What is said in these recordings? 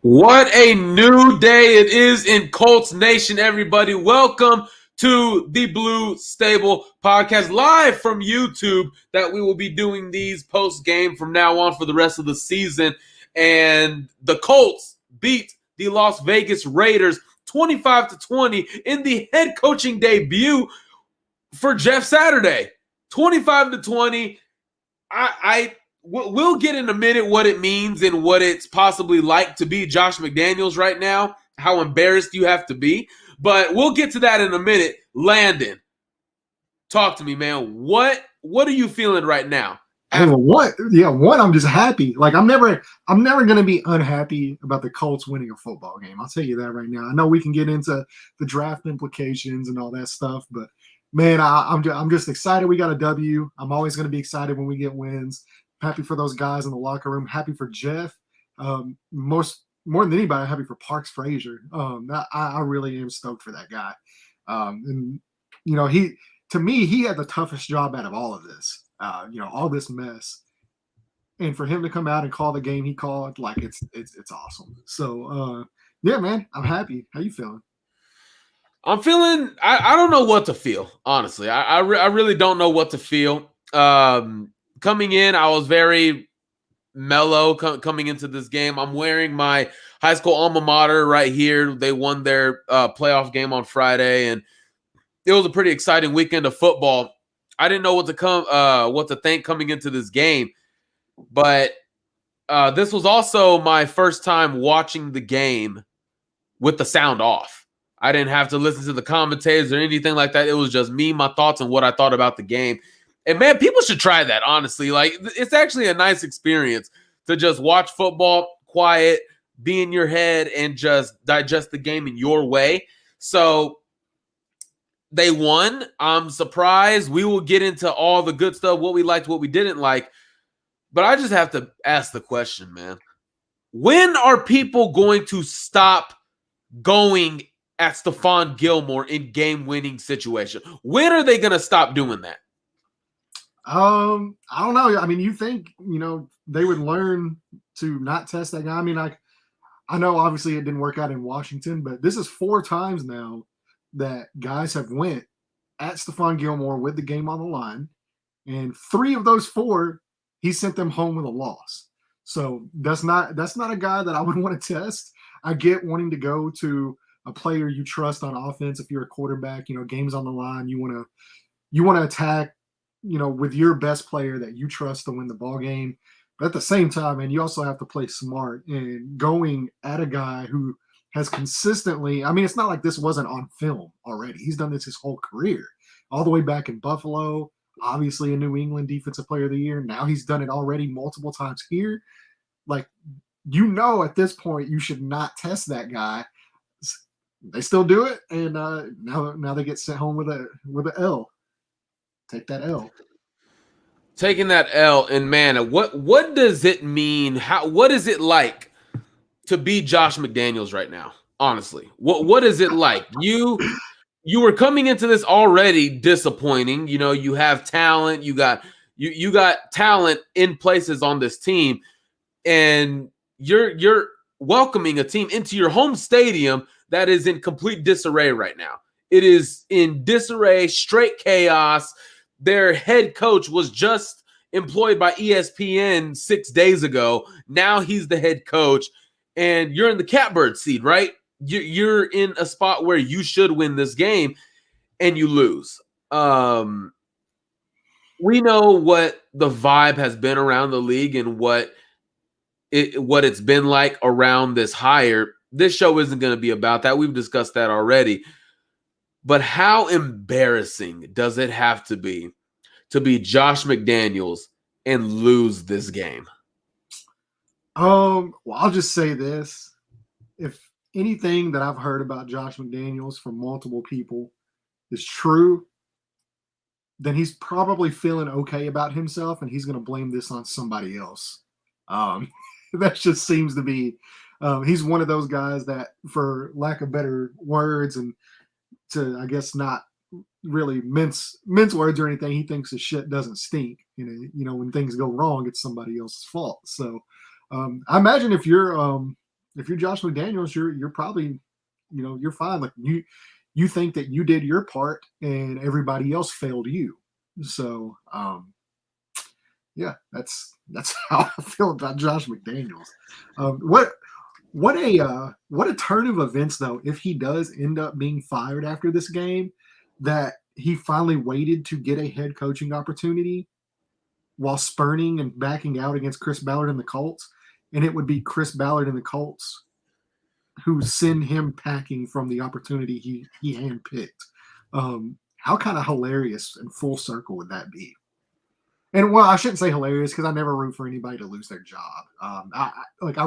What a new day it is in Colts Nation, everybody. Welcome to the Blue Stable podcast live from YouTube that we will be doing these post-game from now on for the rest of the season. And the Colts beat the Las Vegas Raiders 25-20 in the head coaching debut for Jeff Saturday. 25-20. We'll get in a minute what it means and what it's possibly like to be Josh McDaniels right now, how embarrassed you have to be. But we'll get to that in a minute. Landon, talk to me, man. What are you feeling right now? One, I'm just happy. Like I'm never gonna be unhappy about the Colts winning a football game. I'll tell you that right now. I know we can get into the draft implications and all that stuff, but man, I'm just excited we got a W. I'm always gonna be excited when we get wins. Happy for those guys in the locker room. Happy for Jeff. More than anybody, I'm happy for Parks Frazier. I really am stoked for that guy. And you know, he had the toughest job out of all of this. All this mess, and for him to come out and call the game he called, like it's awesome. So yeah, man, I'm happy. How you feeling? I'm feeling. I don't know what to feel. Honestly, I really don't know what to feel. Coming in, I was very mellow coming into this game. I'm wearing my high school alma mater right here. They won their playoff game on Friday, and it was a pretty exciting weekend of football. I didn't know what to think coming into this game, but this was also my first time watching the game with the sound off. I didn't have to listen to the commentators or anything like that. It was just me, my thoughts, and what I thought about the game. And man, people should try that, honestly. Like, it's actually a nice experience to just watch football, quiet, be in your head, and just digest the game in your way. So they won. I'm surprised. We will get into all the good stuff, what we liked, what we didn't like. But I just have to ask the question, man. When are people going to stop going at Stephon Gilmore in game-winning situation? When are they going to stop doing that? I don't know. I mean, you think, they would learn to not test that guy? I mean, I know obviously it didn't work out in Washington, but this is 4 times now that guys have went at Stephon Gilmore with the game on the line, and 3 of those 4, he sent them home with a loss. So that's not a guy that I would want to test. I get wanting to go to a player you trust on offense if you're a quarterback. Games on the line, you want to attack, with your best player that you trust to win the ball game. But at the same time, man, you also have to play smart, and going at a guy who has consistently, I mean, it's not like this wasn't on film already. He's done this his whole career, all the way back in Buffalo, obviously a New England Defensive Player of the Year. Now he's done it already multiple times here. Like, at this point, you should not test that guy. They still do it, and now they get sent home with a L. Take that L. Taking that L, and man, what does it mean? What is it like to be Josh McDaniels right now? Honestly, what is it like? You were coming into this already disappointing. You have talent. You got talent in places on this team, and you're welcoming a team into your home stadium that is in complete disarray right now. It is in disarray, straight chaos. Their head coach was just employed by ESPN 6 days ago. Now he's the head coach, and you're in the catbird seat, right? You're in a spot where you should win this game, and you lose. We know what the vibe has been around the league and what it's been like around this hire. This show isn't going to be about that. We've discussed that already. But how embarrassing does it have to be Josh McDaniels and lose this game? Well, I'll just say this. If anything that I've heard about Josh McDaniels from multiple people is true, then he's probably feeling okay about himself, and he's going to blame this on somebody else. That just seems to be he's one of those guys that, for lack of better words, and to, I guess, not really mince words or anything, he thinks his shit doesn't stink. When things go wrong, it's somebody else's fault. So I imagine if you're if you're Josh McDaniels, you're probably, you're fine. Like you think that you did your part and everybody else failed you. So yeah, that's how I feel about Josh McDaniels. What a turn of events though, if he does end up being fired after this game, that he finally waited to get a head coaching opportunity while spurning and backing out against Chris Ballard and the Colts, and it would be Chris Ballard and the Colts who send him packing from the opportunity he handpicked. How kind of hilarious and full circle would that be? And well, I shouldn't say hilarious because I never root for anybody to lose their job. I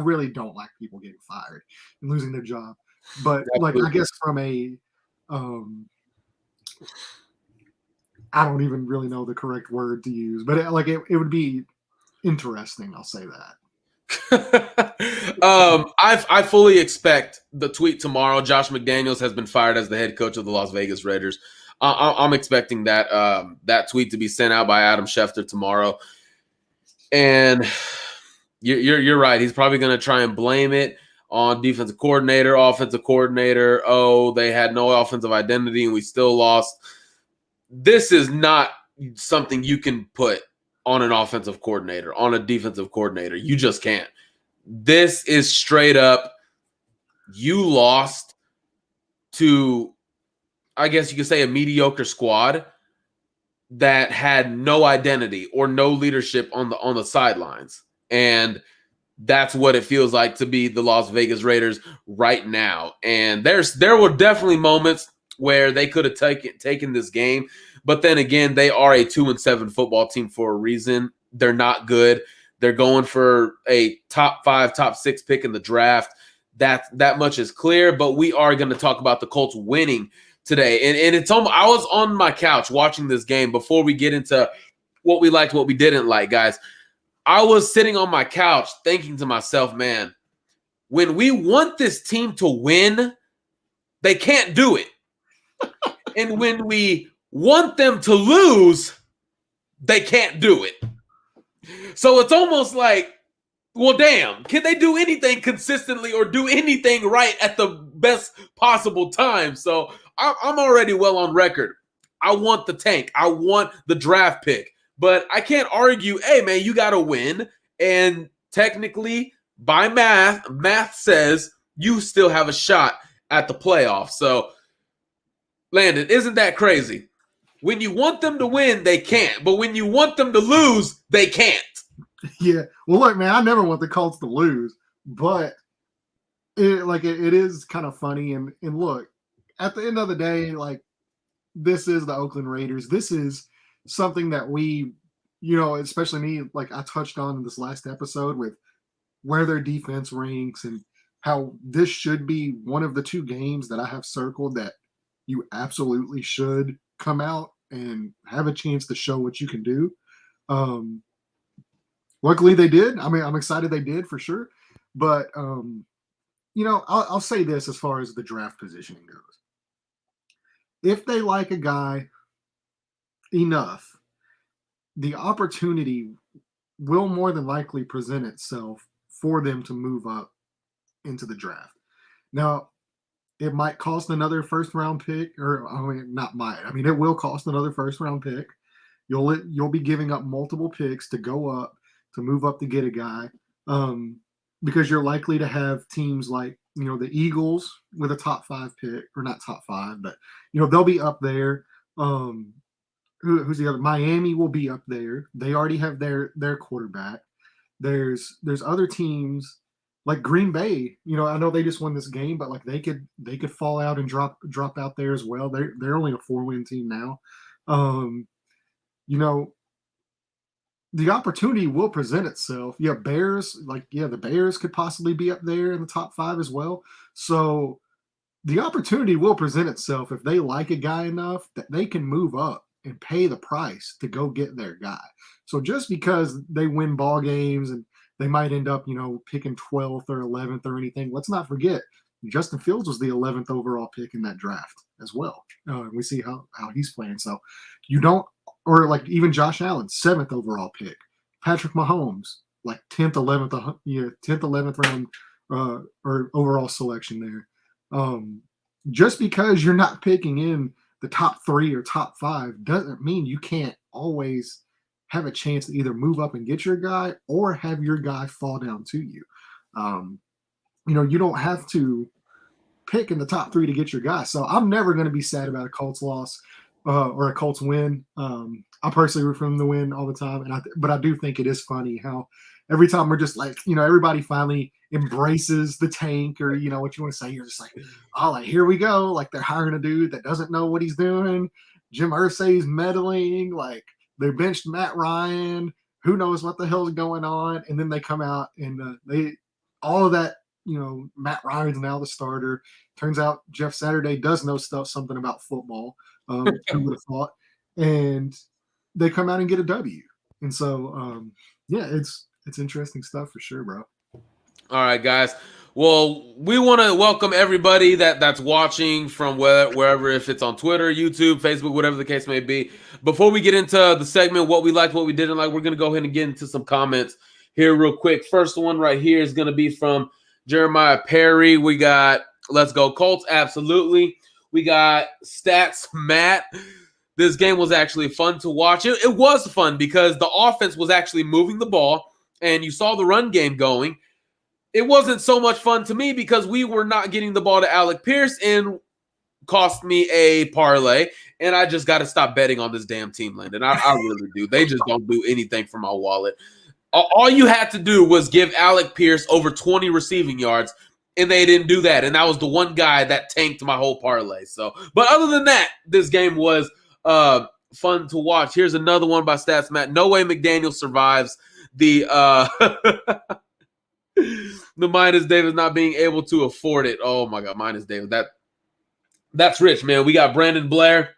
really don't like people getting fired and losing their job. But like, I guess from a, I don't even really know the correct word to use, but it would be interesting. I'll say that. I fully expect the tweet tomorrow. Josh McDaniels has been fired as the head coach of the Las Vegas Raiders. I'm expecting that tweet to be sent out by Adam Schefter tomorrow. And you're right. He's probably going to try and blame it on defensive coordinator, offensive coordinator. Oh, they had no offensive identity and we still lost. This is not something you can put on an offensive coordinator, on a defensive coordinator. You just can't. This is straight up, you lost to, I guess you could say, a mediocre squad that had no identity or no leadership on the sidelines. And that's what it feels like to be the Las Vegas Raiders right now. And there were definitely moments where they could have taken this game. But then again, they are a 2-7 football team for a reason. They're not good. They're going for a top 5, top 6 pick in the draft. That much is clear. But we are going to talk about the Colts winning today. And it's almost, I was on my couch watching this game before we get into what we liked, what we didn't like, guys. I was sitting on my couch thinking to myself, man, when we want this team to win, they can't do it. And when we want them to lose, they can't do it. So it's almost like, well, damn, can they do anything consistently or do anything right at the best possible time? So I'm already well on record. I want the tank. I want the draft pick. But I can't argue, hey, man, you got to win. And technically, by math says you still have a shot at the playoffs. So, Landon, isn't that crazy? When you want them to win, they can't. But when you want them to lose, they can't. Yeah. Well, look, man, I never want the Colts to lose. But it is kind of funny. And look, at the end of the day, like, this is the Oakland Raiders. This is something that we, especially me, like I touched on in this last episode with where their defense ranks and how this should be one of the 2 games that I have circled that you absolutely should come out and have a chance to show what you can do. Luckily they did. I mean, I'm excited they did for sure. But, I'll say this as far as the draft positioning goes. If they like a guy enough, the opportunity will more than likely present itself for them to move up into the draft. Now, it might cost another first-round pick, or I mean, not might. I mean, it will cost another first-round pick. You'll be giving up multiple picks to go up, to move up to get a guy, because you're likely to have teams like, the Eagles with a top 5 pick, or not top 5, but they'll be up there. Who's the other? Miami will be up there. They already have their quarterback. There's other teams like Green Bay. I know they just won this game, but like they could fall out and drop out there as well. They're only a 4-win team now. The opportunity will present itself. Yeah, Bears, the Bears could possibly be up there in the top 5 as well. So the opportunity will present itself if they like a guy enough that they can move up and pay the price to go get their guy. So just because they win ball games and they might end up, picking 12th or 11th or anything, let's not forget Justin Fields was the 11th overall pick in that draft as well. And we see how he's playing. So you don't, or like even Josh Allen, 7th overall pick. Patrick Mahomes, like 10th, 11th round or overall selection there. Just because you're not picking in the top 3 or top 5 doesn't mean you can't always have a chance to either move up and get your guy or have your guy fall down to you. You don't have to pick in the top 3 to get your guy. So I'm never going to be sad about a Colts loss or a Colts win. I personally root for them to win all the time, but I do think it is funny how every time we're just like, everybody finally embraces the tank, or what you want to say. You're just like, oh, like, here we go. Like, they're hiring a dude that doesn't know what he's doing. Jim Irsay's meddling. Like, they benched Matt Ryan. Who knows what the hell's going on? And then they come out and all of that. Matt Ryan's now the starter. Turns out Jeff Saturday does know something about football. Who would have thought? And they come out and get a W. And so, it's interesting stuff for sure, bro. All right, guys. Well, we want to welcome everybody that's watching from wherever, if it's on Twitter, YouTube, Facebook, whatever the case may be. Before we get into the segment, what we liked, what we didn't like, we're going to go ahead and get into some comments here real quick. First one right here is going to be from Jeremiah Perry. We got Let's Go Colts. Absolutely. We got Stats Matt. This game was actually fun to watch. It was fun because the offense was actually moving the ball and you saw the run game going. It wasn't so much fun to me because we were not getting the ball to Alec Pierce and cost me a parlay. And I just got to stop betting on this damn team, Landon. I really do. They just don't do anything for my wallet. All you had to do was give Alec Pierce over 20 receiving yards, and they didn't do that. And that was the one guy that tanked my whole parlay. So, but other than that, this game was fun to watch. Here's another one by Stats Matt. No way McDaniel survives the the minus Davis not being able to afford it. Oh my God, minus Davis. That's rich, man. We got Brandon Blair.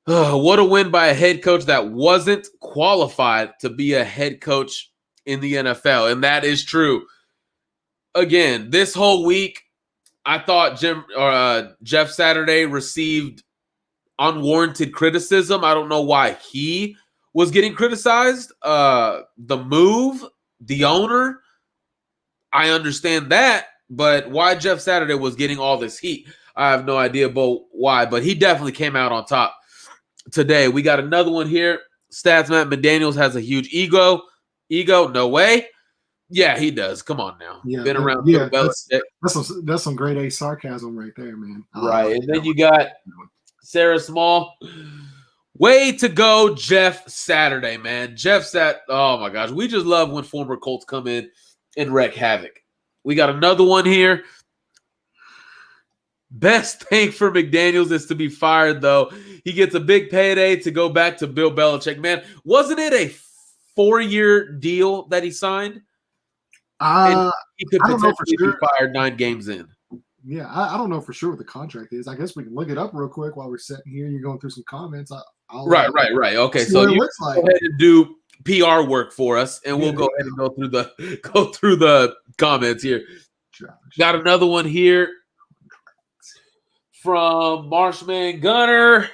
What a win by a head coach that wasn't qualified to be a head coach in the NFL. And that is true. Again, this whole week, I thought Jeff Saturday received unwarranted criticism. I don't know why he was getting criticized. The move, the owner, I understand that. But why Jeff Saturday was getting all this heat, I have no idea about why. But he definitely came out on top today. We got another one here. Stats Matt McDaniels has a huge ego. No way. Yeah, he does. Come on now. Yeah, been around. Yeah, that's some grade A sarcasm right there, man. Right. And then you got Sarah Small. Way to go, Jeff Saturday, man. Oh my gosh. We just love when former Colts come in and wreak havoc. We got another one here. Best thing for McDaniels is to be fired, though. He gets a big payday to go back to Bill Belichick. Man, wasn't it a 4-year deal that he signed? He could potentially be fired 9 games in. Yeah, I don't know for sure what the contract is. I guess we can look it up real quick while we're sitting here. You're going through some comments. Right. Okay, so you go ahead and do PR work for us, and we'll go ahead and go through the comments here. Got another one here from Marshman Gunner.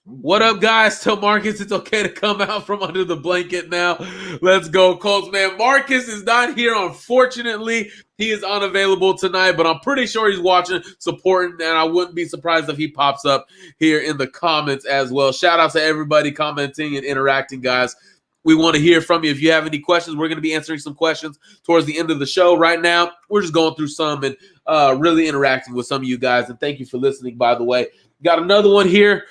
What up, guys? Tell Marcus it's okay to come out from under the blanket now. Let's go, Colts, man. Marcus is not here, unfortunately. He is unavailable tonight, but I'm pretty sure he's watching, supporting, and I wouldn't be surprised if he pops up here in the comments as well. Shout out to everybody commenting and interacting, guys. We want to hear from you. If you have any questions, we're going to be answering some questions towards the end of the show. Right now, we're just going through some and really interacting with some of you guys, and thank you for listening, by the way. Got another one here.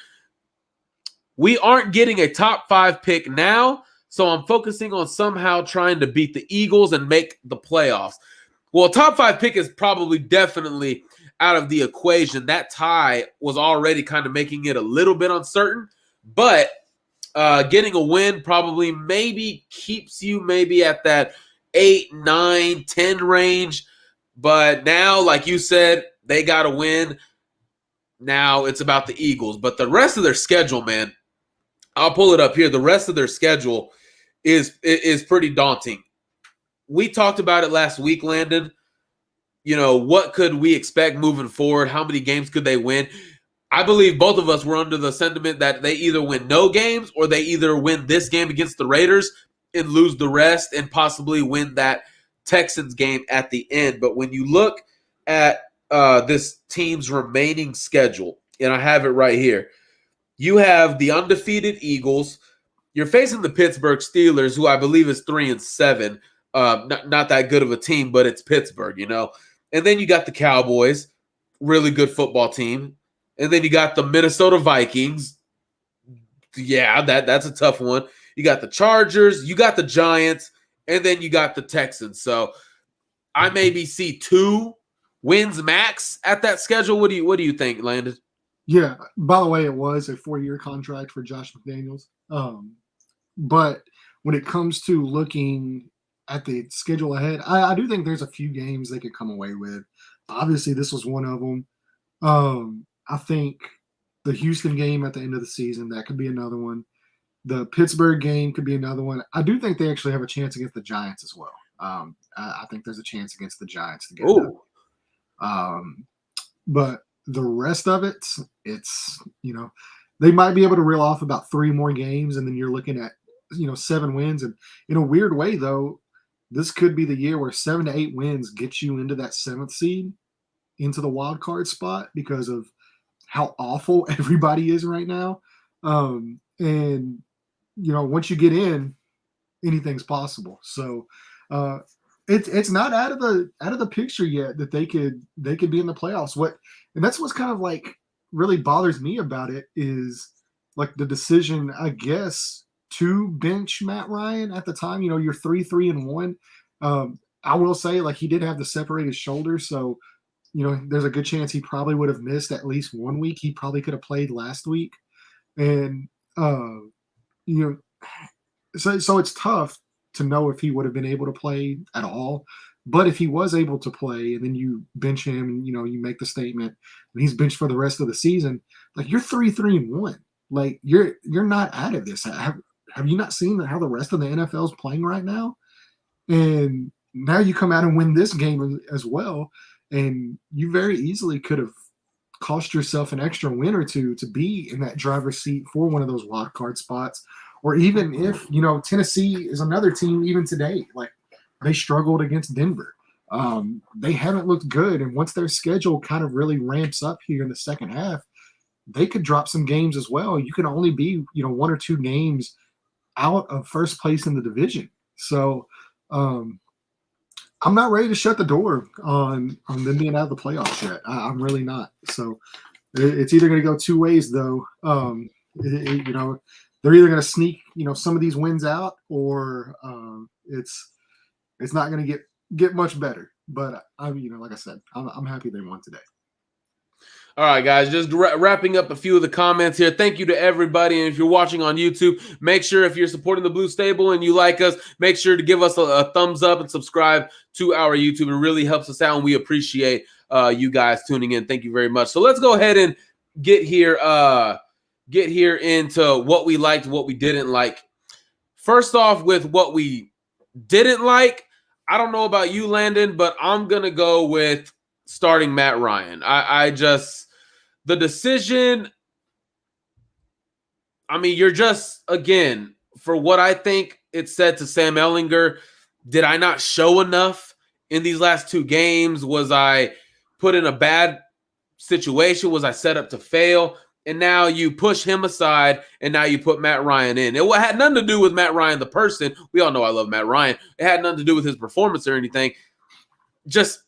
We aren't getting a top 5 pick now, so I'm focusing on somehow trying to beat the Eagles and make the playoffs. Well, top 5 pick is probably definitely out of the equation. That tie was already kind of making it a little bit uncertain, but getting a win probably maybe keeps you maybe at that 8, 9, 10 range. But now, like you said, they got to win. Now it's about the Eagles. But the rest of their schedule, man, I'll pull it up here. The rest of their schedule is pretty daunting. We talked about it last week, Landon. You know, what could we expect moving forward? How many games could they win? I believe both of us were under the sentiment that they either win no games or they either win this game against the Raiders and lose the rest and possibly win that Texans game at the end. But when you look at this team's remaining schedule, and I have it right here, you have the undefeated Eagles. You're facing the Pittsburgh Steelers, who I believe is 3-7. Not that good of a team, but it's Pittsburgh, you know. And then you got the Cowboys, really good football team. And then you got the Minnesota Vikings. Yeah, that's a tough one. You got the Chargers, you got the Giants, and then you got the Texans. So I maybe see 2 wins max at that schedule. What do you think, Landon? Yeah. By the way, it was a 4-year contract for Josh McDaniels. But when it comes to looking at the schedule ahead, I do think there's a few games they could come away with. Obviously, this was one of them. I think the Houston game at the end of the season, that could be another one. The Pittsburgh game could be another one. I do think they actually have a chance against the Giants as well. I think there's a chance against the Giants to get that. But the rest of it, it's, they might be able to reel off about 3 more games, and then you're looking at, 7 wins. And in a weird way, though, this could be the year where 7 to 8 wins get you into that 7th seed, into the wild card spot, because of how awful everybody is right now. And once you get in, anything's possible. So it's not out of the picture yet that they could be in the playoffs. And that's what's kind of like really bothers me about it, is like the decision, I guess, to bench Matt Ryan at the time. You're 3-1. I will say, like, he did have the separated shoulder, so there's a good chance he probably would have missed at least 1 week. He probably could have played last week. And so it's tough to know if he would have been able to play at all. But if he was able to play, and then you bench him, and you make the statement, and he's benched for the rest of the season, like, you're 3-1. Like, you're not out of this. Have you not seen how the rest of the NFL is playing right now? And now you come out and win this game as well, and you very easily could have cost yourself an extra win or two to be in that driver's seat for one of those wild card spots. Or even if, Tennessee is another team, even today, like, they struggled against Denver. They haven't looked good. And once their schedule kind of really ramps up here in the second half, they could drop some games as well. You can only be, 1 or 2 games out of first place in the division. So I'm not ready to shut the door on them being out of the playoffs yet. I'm really not. So it's either going to go 2 ways, though. They're either going to sneak, some of these wins out, or it's not going to get much better. But like I said, I'm happy they won today. All right, guys, just wrapping up a few of the comments here. Thank you to everybody. And if you're watching on YouTube, make sure, if you're supporting the Blue Stable and you like us, make sure to give us a thumbs up and subscribe to our YouTube. It really helps us out, and we appreciate you guys tuning in. Thank you very much. So let's go ahead and get here into what we liked, what we didn't like. First off, with what we didn't like, I don't know about you, Landon, but I'm going to go with starting Matt Ryan. The decision, I mean, you're just, again, for what I think it said to Sam Ehlinger, did I not show enough in these last 2 games? Was I put in a bad situation? Was I set up to fail? And now you push him aside, and now you put Matt Ryan in. It had nothing to do with Matt Ryan, the person. We all know I love Matt Ryan. It had nothing to do with his performance or anything. Just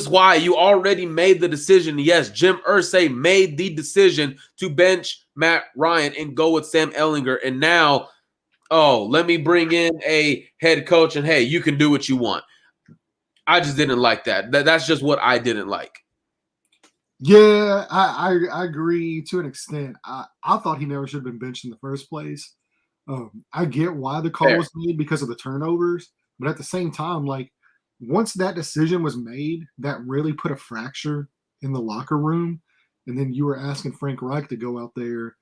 why you already made the decision. Yes, Jim Irsay made the decision to bench Matt Ryan and go with Sam Ehlinger. And now, let me bring in a head coach, and hey, you can do what you want. I just didn't like that. That's just what I didn't like. Yeah, I agree to an extent. I thought he never should have been benched in the first place. I get why the call was made because of the turnovers, but at the same time, like, once that decision was made, that really put a fracture in the locker room. And then you were asking Frank Reich to go out there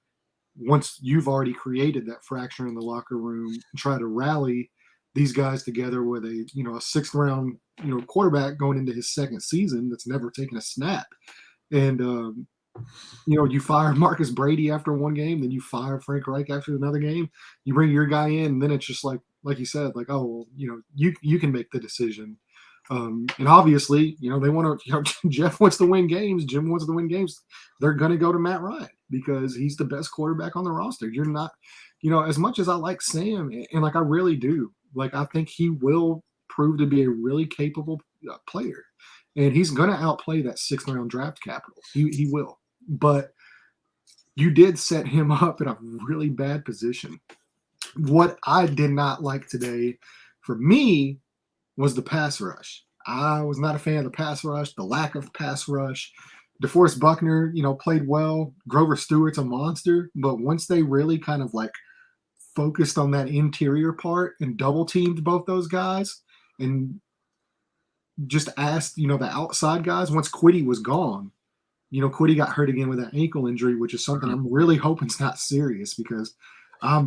once you've already created that fracture in the locker room and try to rally these guys together with a 6th round, quarterback going into his 2nd season that's never taken a snap. And, you fire Marcus Brady after 1 game, then you fire Frank Reich after another game. You bring your guy in, and then it's just like, like you said, like, oh, well, you can make the decision. And obviously, they want to. Jeff wants to win games. Jim wants to win games. They're going to go to Matt Ryan because he's the best quarterback on the roster. You're not, as much as I like Sam, and like I really do, like I think he will prove to be a really capable player, and he's going to outplay that 6th round draft capital. He will, but you did set him up in a really bad position. What I did not like today, for me, was the pass rush. I was not a fan of the pass rush, the lack of pass rush. DeForest Buckner, played well. Grover Stewart's a monster, but once they really kind of like focused on that interior part and double teamed both those guys and just asked, the outside guys, once Quiddy was gone, Quiddy got hurt again with that ankle injury, which is something I'm really hoping is not serious because I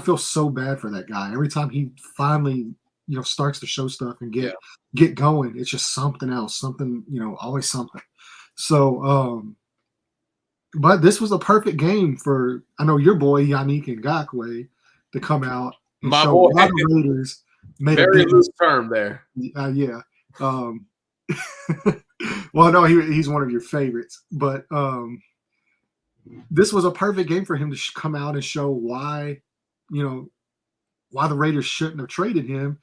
feel so bad for that guy. Every time he finally, starts to show stuff and get going, it's just something else, something, always something. So, but this was a perfect game for, I know your boy Yannick Ngakoue to come out and My show boy. why the Raiders made Very a loose term there. yeah. Well, no, he's one of your favorites, but this was a perfect game for him to come out and show why, why the Raiders shouldn't have traded him.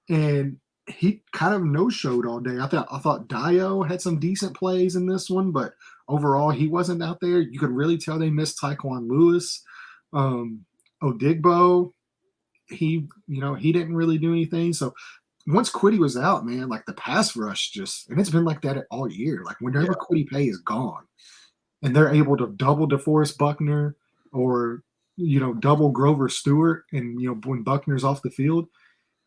And he kind of no-showed all day. I thought Dio had some decent plays in this one, but overall he wasn't out there. You could really tell they missed Tyquan Lewis. Odigbo, he didn't really do anything. So once Quiddy was out, man, like the pass rush and it's been like that all year. Like whenever Quiddy Pay is gone and they're able to double DeForest Buckner or, double Grover Stewart and, when Buckner's off the field,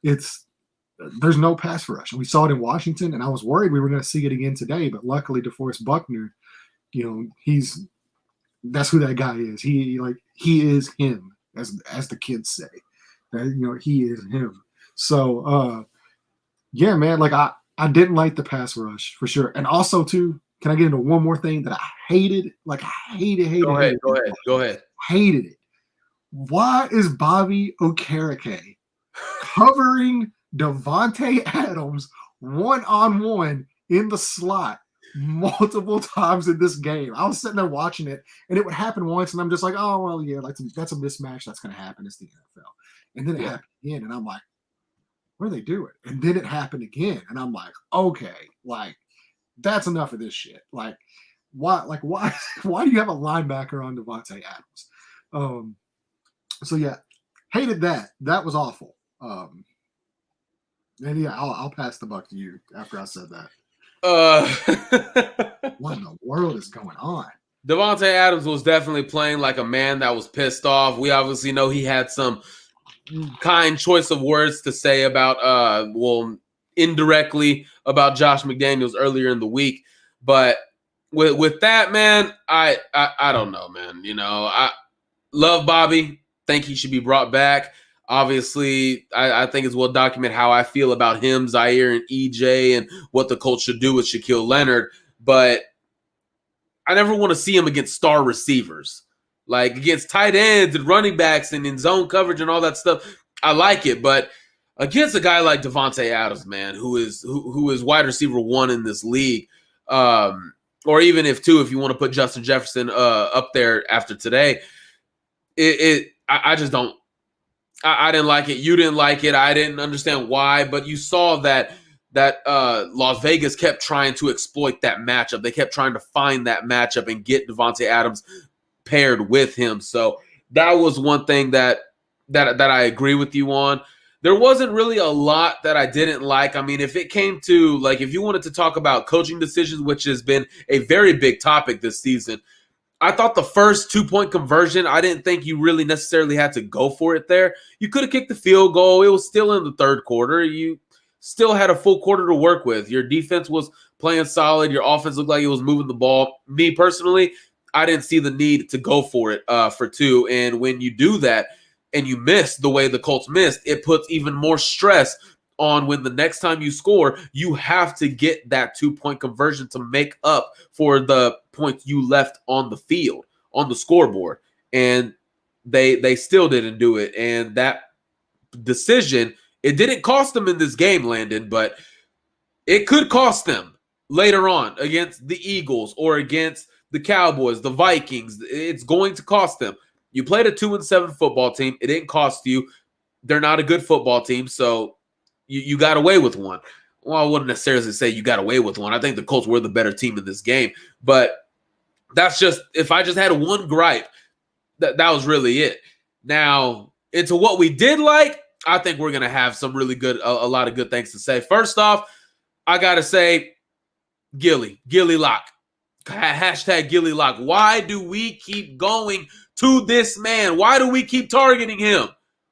there's no pass rush. And we saw it in Washington, and I was worried we were going to see it again today, but luckily DeForest Buckner, that's who that guy is. He is him, as the kids say. He is him. So, yeah, man, like I didn't like the pass rush for sure. And also, too, can I get into one more thing that I hated? Like, I hated. Go ahead. Hated it. Why is Bobby Okereke covering Davante Adams one-on-one in the slot multiple times in this game? I was sitting there watching it, and it would happen once, and I'm just like, oh, well, yeah, like that's a mismatch. That's going to happen. It's the NFL. And then it happened again, and I'm like, what are they doing? And then it happened again, and I'm like, okay, like that's enough of this shit. Like, why do you have a linebacker on Davante Adams? So yeah, hated that. That was awful. And yeah, I'll pass the buck to you after I said that. What in the world is going on? Davante Adams was definitely playing like a man that was pissed off. We obviously know he had some kind choice of words to say about, indirectly about Josh McDaniels earlier in the week. But with that, man, I don't know, man. I love Bobby. Think he should be brought back. Obviously, I think it's well documented how I feel about him, Zaire, and EJ, and what the Colts should do with Shaquille Leonard. But I never want to see him against star receivers. Like against tight ends and running backs and in zone coverage and all that stuff. I like it. But against a guy like Davante Adams, man, who is wide receiver 1 in this league, or even if you want to put Justin Jefferson up there after today, I just don't. I didn't like it. You didn't like it. I didn't understand why, but you saw that Las Vegas kept trying to exploit that matchup. They kept trying to find that matchup and get Davante Adams paired with him. So that was one thing that I agree with you on. There wasn't really a lot that I didn't like. I mean, if it came to, like, if you wanted to talk about coaching decisions, which has been a very big topic this season, I thought the first 2-point conversion, I didn't think you really necessarily had to go for it there. You could have kicked the field goal. It was still in the third quarter. You still had a full quarter to work with. Your defense was playing solid. Your offense looked like it was moving the ball. Me personally, I didn't see the need to go for it for 2. And when you do that and you miss the way the Colts missed, it puts even more stress on when the next time you score, you have to get that 2-point conversion to make up for the points you left on the field, on the scoreboard. And they still didn't do it. And that decision. It didn't cost them in this game, Landon, but it could cost them later on against the Eagles or against the Cowboys, the Vikings. It's going to cost them. You played a 2-7 football team. It didn't cost you. They're not a good football team, so you got away with one. Well, I wouldn't necessarily say you got away with one. I think the Colts were the better team in this game, but that's just, if I just had one gripe, that was really it. Now, into what we did like, I think we're going to have some really good, a lot of good things to say. First off, I got to say, Gilly Lock. Hashtag Gilly Lock. Why do we keep going to this man? Why do we keep targeting him?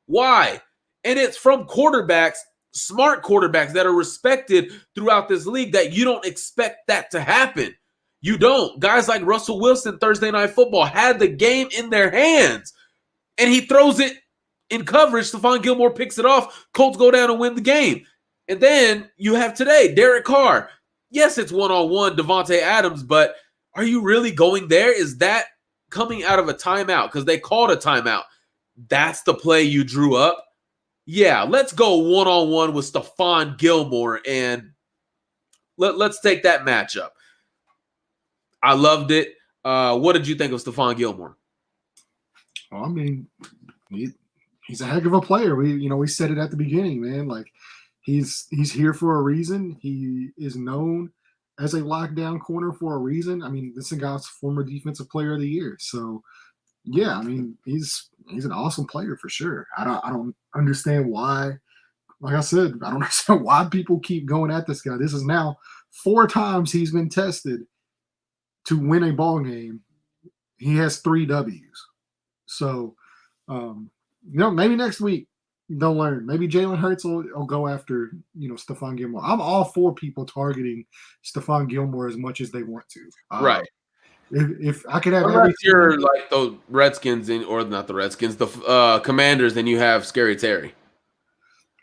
Why? And it's from quarterbacks, smart quarterbacks that are respected throughout this league, that you don't expect that to happen. You don't. Guys like Russell Wilson, Thursday Night Football, had the game in their hands, and he throws it in coverage. Stephon Gilmore picks it off. Colts go down and win the game. And then you have today, Derek Carr. Yes, it's one-on-one, Devontae Adams, but are you really going there? Is that coming out of a timeout? Because they called a timeout. That's the play you drew up? Yeah, let's go one-on-one with Stephon Gilmore, and let's take that matchup. I loved it. What did you think of Stephon Gilmore? Well, I mean, he's a heck of a player. We said it at the beginning, man. Like, he's here for a reason. He is known as a lockdown corner for a reason. I mean, this guy's former defensive player of the year. So, yeah, I mean, he's an awesome player for sure. I don't understand why. Like I said, I don't understand why people keep going at this guy. This is now 4 times he's been tested to win a ball game. He has 3 W's. So, maybe next week they'll learn. Maybe Jalen Hurts will go after, Stephon Gilmore. I'm all for people targeting Stephon Gilmore as much as they want to. Right. If I could have unless you're like the Redskins, or not the Redskins, the Commanders, then you have Scary Terry.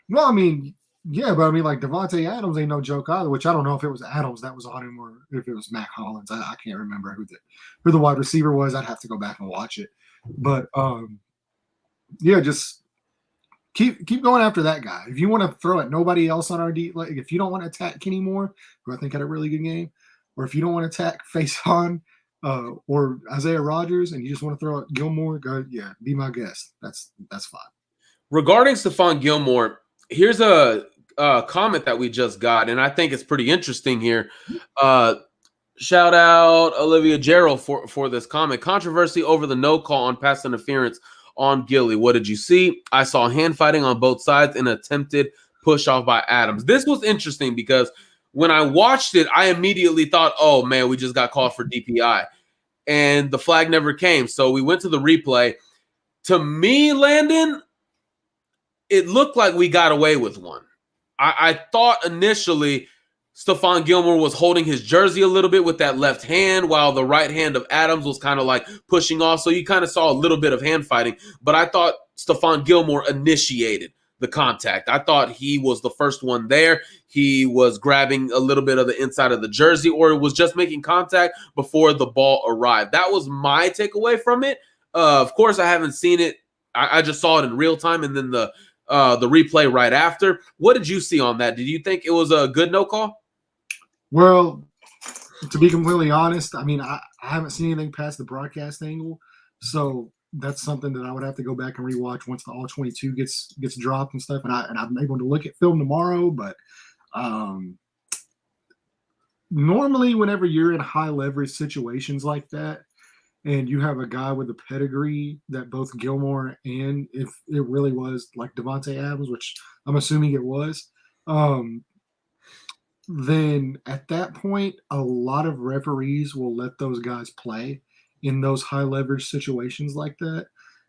Well, I mean, yeah, but I mean, like, Devontae Adams ain't no joke either, which I don't know if it was Adams that was on him or if it was Mac Hollins. I can't remember who the wide receiver was. I'd have to go back and watch it. But, yeah, just keep going after that guy. If you want to throw at nobody else on our D, like, if you don't want to attack Kenny Moore, who I think had a really good game, or if you don't want to attack Faison or Isaiah Rodgers, and you just want to throw at Gilmore, be my guest. That's fine. Regarding Stephon Gilmore, here's a comment that we just got, and I think it's pretty interesting here. Shout out Olivia Gerald for this comment. Controversy over the no call on pass interference on Gilly. What did you see? I saw hand fighting on both sides and attempted push off by Adams. This was interesting because when I watched it, I immediately thought, oh man, we just got called for DPI, and the flag never came. So we went to the replay. To me, Landon, it looked like we got away with one. I thought initially Stephon Gilmore was holding his jersey a little bit with that left hand, while the right hand of Adams was kind of like pushing off. So you kind of saw a little bit of hand fighting. But I thought Stephon Gilmore initiated the contact. I thought he was the first one there. He was grabbing a little bit of the inside of the jersey, or it was just making contact before the ball arrived. That was my takeaway from it. Of course, I haven't seen it. I just saw it in real time, and then the replay right after. What did you see on that? Did you think it was a good no call? Well, to be completely honest, I mean, I haven't seen anything past the broadcast angle, so that's something that I would have to go back and rewatch once the all 22 gets dropped and stuff. And I'm able to look at film tomorrow, but normally whenever you're in high leverage situations like that, and you have a guy with a pedigree that both Gilmore and if it really was like Devontae Adams, which I'm assuming it was, then at that point, a lot of referees will let those guys play in those high leverage situations like that.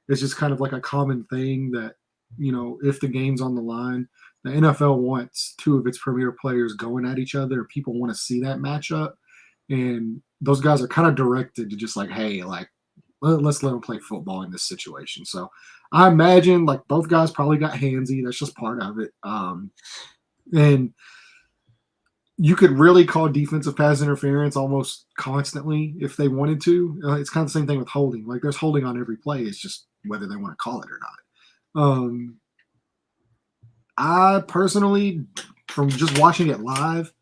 It's just kind of like a common thing that, if the game's on the line, the NFL wants 2 of its premier players going at each other. People want to see that matchup. And those guys are kind of directed to just like, hey, like, let's let them play football in this situation. So I imagine like both guys probably got handsy. That's just part of it. And you could really call defensive pass interference almost constantly if they wanted to. It's kind of the same thing with holding. Like there's holding on every play. It's just whether they want to call it or not. I personally, from just watching it live,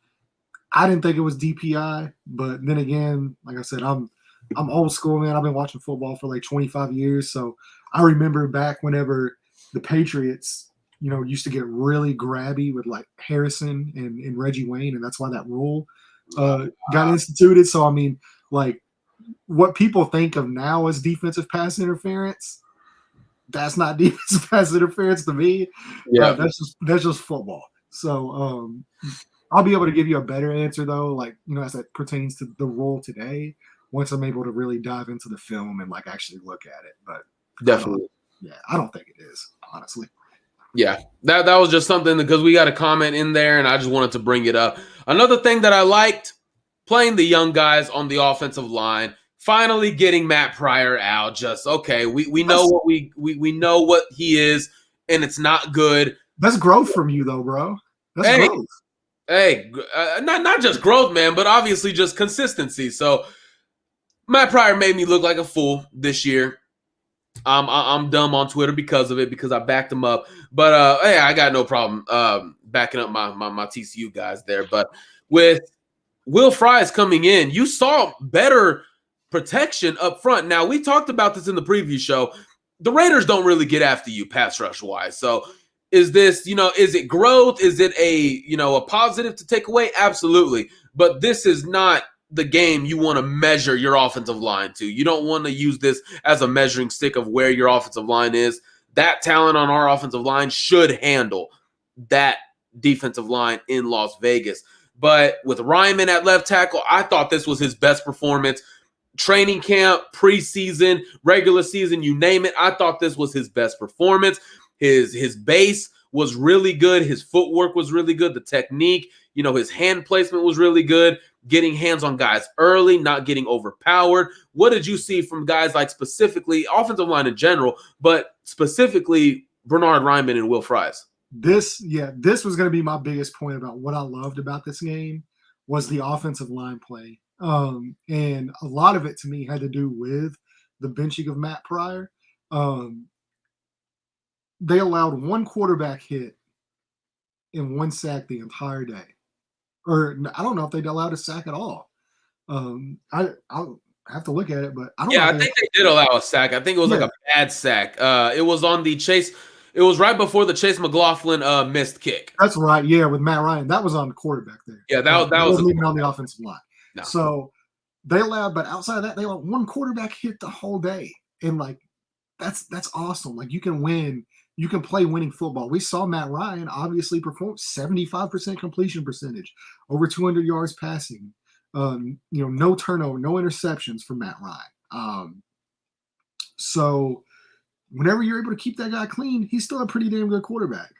I didn't think it was DPI. But then again, like I said, I'm old school, man. I've been watching football for like 25 years, so I remember back whenever the Patriots, used to get really grabby with like Harrison and Reggie Wayne, and that's why that rule got instituted. So I mean, like what people think of now as defensive pass interference, that's not defensive pass interference to me. Yeah, That's just football. So I'll be able to give you a better answer though, like as that pertains to the rule today, once I'm able to really dive into the film and like actually look at it. But definitely. I don't think it is, honestly. Yeah, that was just something because we got a comment in there, and I just wanted to bring it up. Another thing that I liked, playing the young guys on the offensive line, finally getting Matt Pryor out. Just okay, we know what we know what he is, and it's not good. That's growth from you, though, bro. That's growth. Hey, not just growth, man, but obviously just consistency. So Matt Pryor made me look like a fool this year. I'm dumb on Twitter because of it, because I backed him up. But hey, I got no problem backing up my TCU guys there. But with Will Fries coming in, you saw better protection up front. Now, we talked about this in the preview show. The Raiders don't really get after you pass rush wise. So is this, is it growth? Is it a positive to take away? Absolutely. But this is not the game you want to measure your offensive line to. You don't want to use this as a measuring stick of where your offensive line is. That talent on our offensive line should handle that defensive line in Las Vegas. But with Ryman at left tackle, I thought this was his best performance. Training camp, preseason, regular season, you name it. I thought this was his best performance. His base was really good. His footwork was really good. The technique, his hand placement was really good. Getting hands on guys early, not getting overpowered. What did you see from guys like specifically offensive line in general, but specifically Bernhard Raimann and Will Fries? This was going to be my biggest point about what I loved about this game was the offensive line play. And a lot of it to me had to do with the benching of Matt Pryor. They allowed one quarterback hit and one sack the entire day. Or I don't know if they allowed a sack at all. I'll have to look at it, but I don't know. Yeah, I think they did allow a sack. I think it was like a bad sack. It was on the Chase. It was right before the Chase McLaughlin missed kick. That's right. Yeah, with Matt Ryan. That was on the quarterback there. Yeah, that wasn't even on the offensive line. No. So they allowed, but outside of that, they allowed one quarterback hit the whole day. And like that's awesome. Like you can win. You can play winning football. We saw Matt Ryan obviously perform 75% completion percentage, over 200 yards passing. No turnover, no interceptions from Matt Ryan. So whenever you're able to keep that guy clean, he's still a pretty damn good quarterback.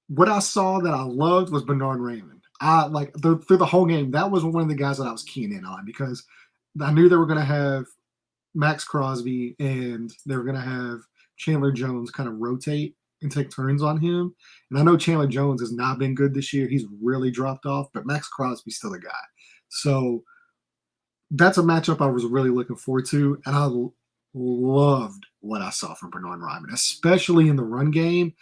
What I saw that I loved was Bernhard Raimann. Through the whole game, that was one of the guys that I was keying in on because I knew they were going to have Max Crosby and they were going to have Chandler Jones kind of rotate and take turns on him. And I know Chandler Jones has not been good this year. He's really dropped off, but Max Crosby's still a guy. So that's a matchup I was really looking forward to. And I loved what I saw from Bernhard Raimann, especially in the run game.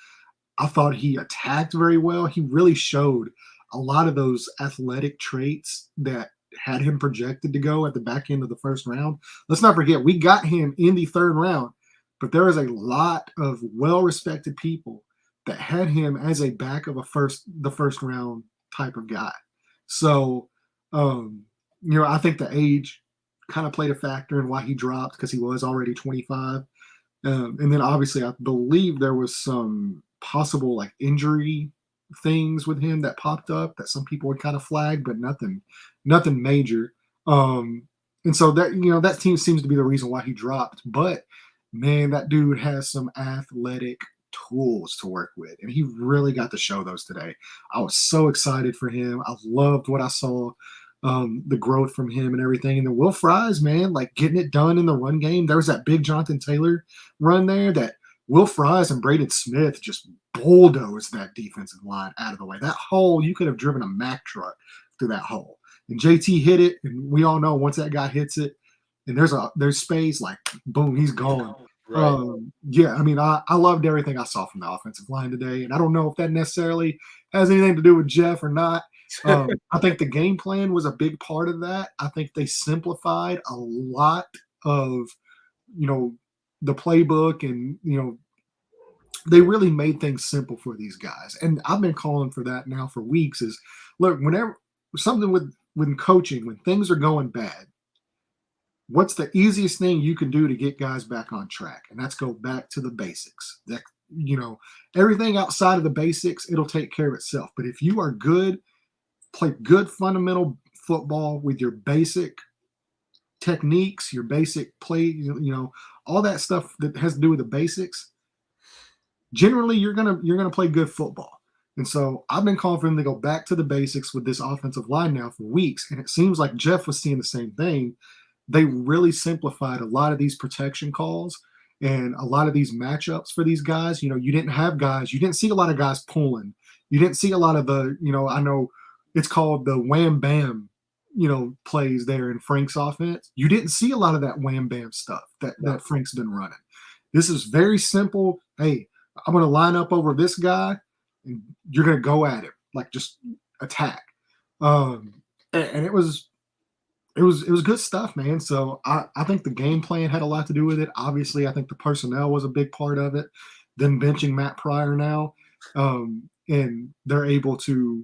I thought he attacked very well. He really showed a lot of those athletic traits that had him projected to go at the back end of the first round. Let's not forget, we got him in the third round. But there is a lot of well-respected people that had him as a back of the first round type of guy. So, I think the age kind of played a factor in why he dropped because he was already 25. And then obviously I believe there was some possible like injury things with him that popped up that some people would kind of flag, but nothing major. And so that team seems to be the reason why he dropped. But man, that dude has some athletic tools to work with, and he really got to show those today. I was so excited for him. I loved what I saw, the growth from him and everything. And then Will Fries, man, like getting it done in the run game. There was that big Jonathan Taylor run there that Will Fries and Braden Smith just bulldozed that defensive line out of the way. That hole, you could have driven a Mack truck through that hole. And JT hit it, and we all know once that guy hits it, and there's space, like boom, he's gone. Right. Yeah, I mean, I loved everything I saw from the offensive line today, and I don't know if that necessarily has anything to do with Jeff or not. I think the game plan was a big part of that. I think they simplified a lot of, you know, the playbook, and they really made things simple for these guys. And I've been calling for that now for weeks. Is look, whenever something with when coaching, when things are going bad, what's the easiest thing you can do to get guys back on track? And that's go back to the basics. That you know, everything outside of the basics, it'll take care of itself. But if you are good, play good fundamental football with your basic techniques, your basic play, all that stuff that has to do with the basics, generally you're gonna play good football. And so I've been calling for him to go back to the basics with this offensive line now for weeks. And it seems like Jeff was seeing the same thing. They really simplified a lot of these protection calls and a lot of these matchups for these guys. You didn't see a lot of guys pulling. You didn't see a lot of I know it's called the wham bam, plays there in Frank's offense. You didn't see a lot of that wham bam stuff that Frank's been running. This is very simple. Hey, I'm going to line up over this guy, and you're going to go at him, like just attack. And it was good stuff, man. So I think the game plan had a lot to do with it. Obviously, I think the personnel was a big part of it. Them benching Matt Pryor now, and they're able to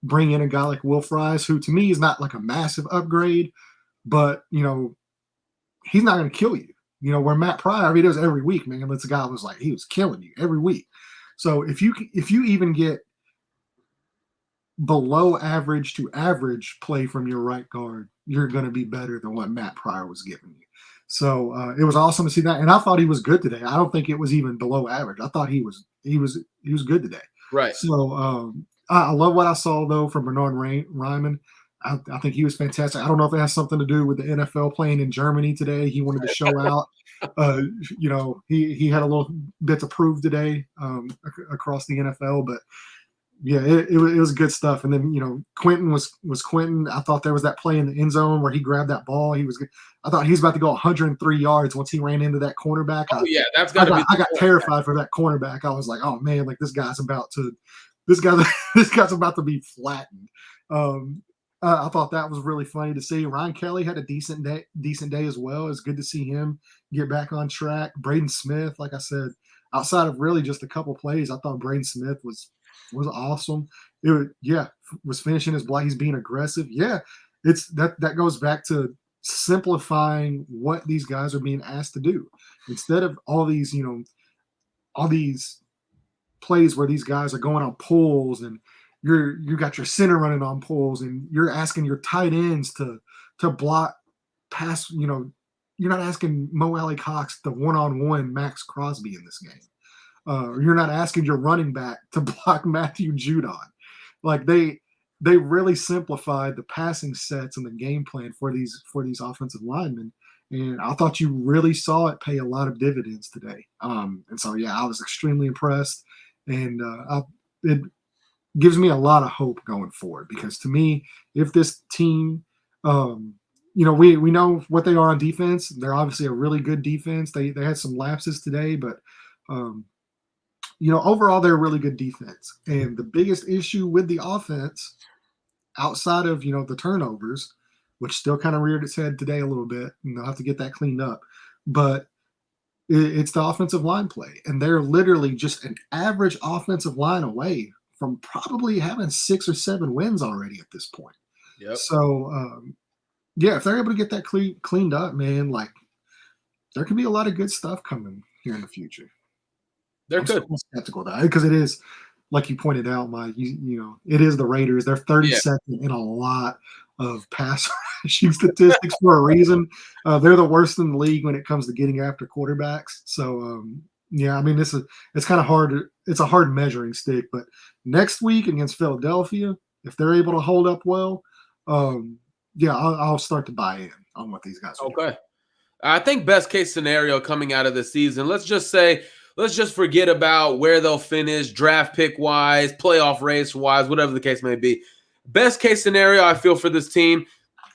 bring in a guy like Will Fries, who to me is not like a massive upgrade, but he's not going to kill you. Where Matt Pryor, he does every week, man. This guy was like, he was killing you every week. So if you even get below average to average play from your right guard, you're going to be better than what Matt Pryor was giving you. So it was awesome to see that, and I thought he was good today. I don't think it was even below average. I thought he was good today. Right. So I love what I saw though from Bernard Ryman. I think he was fantastic. I don't know if it has something to do with the NFL playing in Germany today. He wanted to show out. He had a little bit to prove today across the NFL, but yeah, it was good stuff. And then Quentin was Quentin. I thought there was that play in the end zone where he grabbed that ball. He was good. I thought he was about to go 103 yards once he ran into that cornerback. That's got to be. I got terrified for that cornerback. I was like, oh man, like this guy's about to be flattened. I thought that was really funny to see. Ryan Kelly had a decent day as well. It's good to see him get back on track. Braden Smith, like I said, outside of really just a couple plays, I thought Braden Smith was awesome. Was finishing his block. He's being aggressive. Yeah, it's that goes back to simplifying what these guys are being asked to do instead of all these plays where these guys are going on pulls and you got your center running on pulls and you're asking your tight ends to block pass. You're not asking Mo Alley Cox the one-on-one Max Crosby in this game. You're not asking your running back to block Matthew Judon. Like they really simplified the passing sets and the game plan for these offensive linemen. And I thought you really saw it pay a lot of dividends today. And so, yeah, I was extremely impressed. And it gives me a lot of hope going forward because to me, if this team, we know what they are on defense. They're obviously a really good defense. They had some lapses today, but overall they're a really good defense. And the biggest issue with the offense, outside of the turnovers, which still kind of reared its head today a little bit, and they'll have to get that cleaned up, but it's the offensive line play, and they're literally just an average offensive line away from probably having 6 or 7 wins already at this point. Yep. So if they're able to get that cleaned up, man, like there could be a lot of good stuff coming here in the future. They're good. I'm skeptical though, because it is, like you pointed out, Mike. It is the Raiders. They're 32nd in a lot of pass rushing statistics for a reason. They're the worst in the league when it comes to getting after quarterbacks. So I mean, it's kind of hard. It's a hard measuring stick. But next week against Philadelphia, if they're able to hold up well, I'll start to buy in on what these guys are doing. Okay. I think best case scenario coming out of the season, let's just forget about where they'll finish draft pick wise, playoff race wise, whatever the case may be. Best case scenario I feel for this team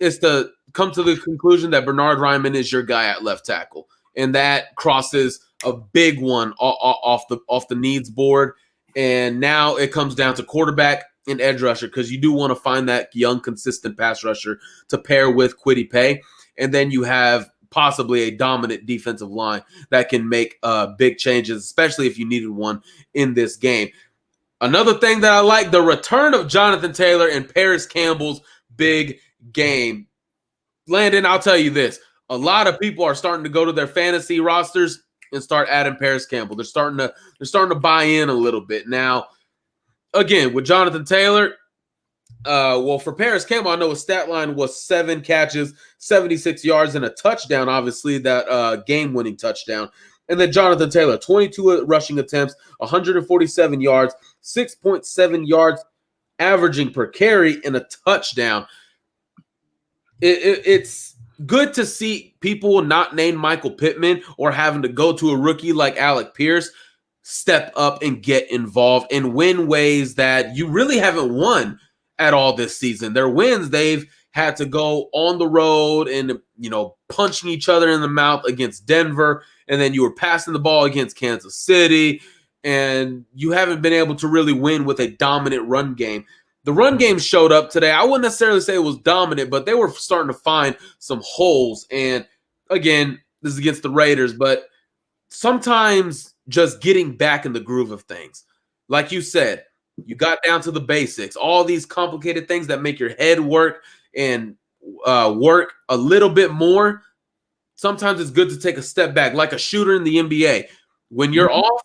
is to come to the conclusion that Bernard Ryman is your guy at left tackle. and that crosses a big one off the needs board. And now it comes down to quarterback and edge rusher, because you do want to find that young, consistent pass rusher to pair with Kwity Paye. And then you have possibly a dominant defensive line that can make big changes, especially if you needed one in this game. Another thing that I like, the return of Jonathan Taylor and Paris Campbell's big game. Landon, I'll tell you this. A lot of people are starting to go to their fantasy rosters and start adding Paris Campbell. They're starting to buy in a little bit. Now, again, with Jonathan Taylor, well, for Paris Campbell, I know his stat line was 7 catches, 76 yards, and a touchdown, obviously, that game-winning touchdown. And then Jonathan Taylor, 22 rushing attempts, 147 yards, 6.7 yards averaging per carry, and a touchdown. It's good to see people not named Michael Pittman or having to go to a rookie like Alec Pierce step up and get involved and win ways that you really haven't won at all this season. Their wins, they've had to go on the road and, punching each other in the mouth against Denver, and then you were passing the ball against Kansas City, and you haven't been able to really win with a dominant run game. The run game showed up today. I wouldn't necessarily say it was dominant, but they were starting to find some holes. And again, this is against the Raiders, but sometimes just getting back in the groove of things. Like you said, you got down to the basics, all these complicated things that make your head work and work a little bit more. Sometimes it's good to take a step back, like a shooter in the NBA. When you're off,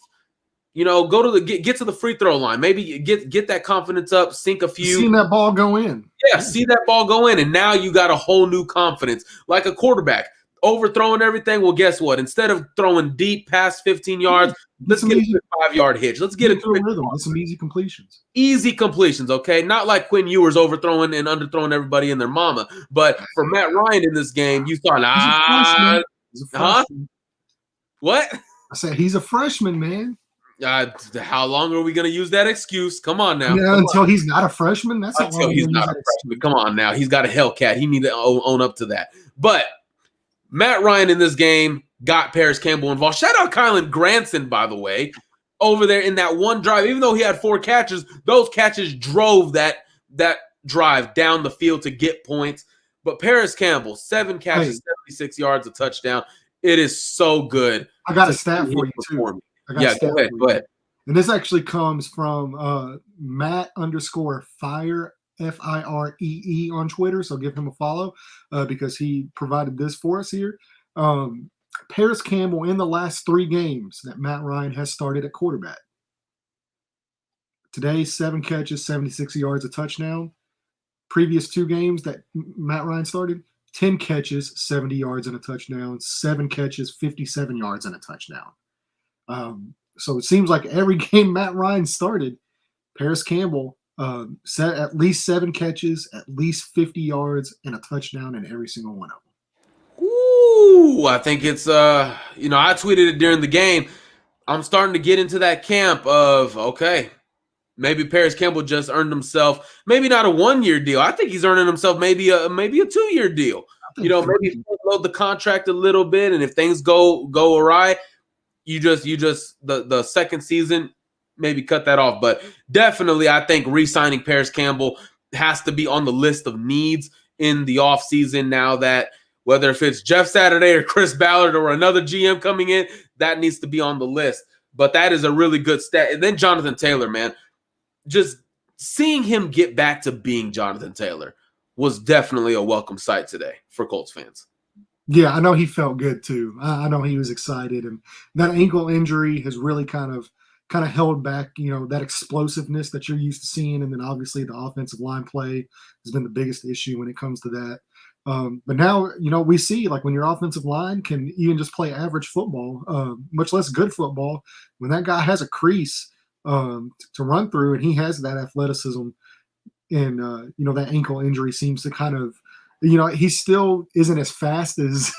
go to get to the free throw line. Maybe get that confidence up, sink a few. Seen that ball go in. Yeah, see that ball go in, and now you got a whole new confidence. Like a quarterback, overthrowing everything. Well, guess what? Instead of throwing deep past 15 yards, let's get a 5-yard hitch. Let's get a rhythm. Get some easy completions. Easy completions, okay? Not like Quinn Ewers overthrowing and underthrowing everybody and their mama. But for Matt Ryan in this game, you thought, he's a freshman. What? I said he's a freshman, man. How long are we going to use that excuse? Come on now. Yeah, until he's not a freshman. That's until he's not a freshman. Come on now. He's got a Hellcat. He need to own up to that. But Matt Ryan in this game got Paris Campbell involved. Shout out Kylan Granson, by the way, over there in that one drive. Even though he had 4 catches, those catches drove that drive down the field to get points. But Paris Campbell, 7 catches, 76 yards, a touchdown. It is so good. I got a stat for you, too. Go ahead. And this actually comes from Matt_Fire, FIREE on Twitter. So give him a follow because he provided this for us here. Paris Campbell in the last 3 games that Matt Ryan has started at quarterback. Today, 7 catches, 76 yards, a touchdown. Previous 2 games that Matt Ryan started, 10 catches, 70 yards, and a touchdown. 7 catches, 57 yards, and a touchdown. So it seems like every game Matt Ryan started, Paris Campbell set at least 7 catches, at least 50 yards, and a touchdown in every single one of them. Ooh, I think it's I tweeted it during the game. I'm starting to get into that camp of, okay, maybe Paris Campbell just earned himself maybe not a 1-year deal. I think he's earning himself maybe a 2-year deal. Maybe load the contract a little bit, and if things go awry, you just the second season, maybe cut that off. But definitely, I think re-signing Paris Campbell has to be on the list of needs in the offseason now that whether if it's Jeff Saturday or Chris Ballard or another GM coming in, that needs to be on the list. But that is a really good stat. And then Jonathan Taylor, man, just seeing him get back to being Jonathan Taylor was definitely a welcome sight today for Colts fans. Yeah, I know he felt good too. I know he was excited, and that ankle injury has really kind of held back, that explosiveness that you're used to seeing, and then obviously the offensive line play has been the biggest issue when it comes to that. But now, we see like when your offensive line can even just play average football, much less good football, when that guy has a crease to run through, and he has that athleticism, and that ankle injury seems to kind of. He still isn't as fast as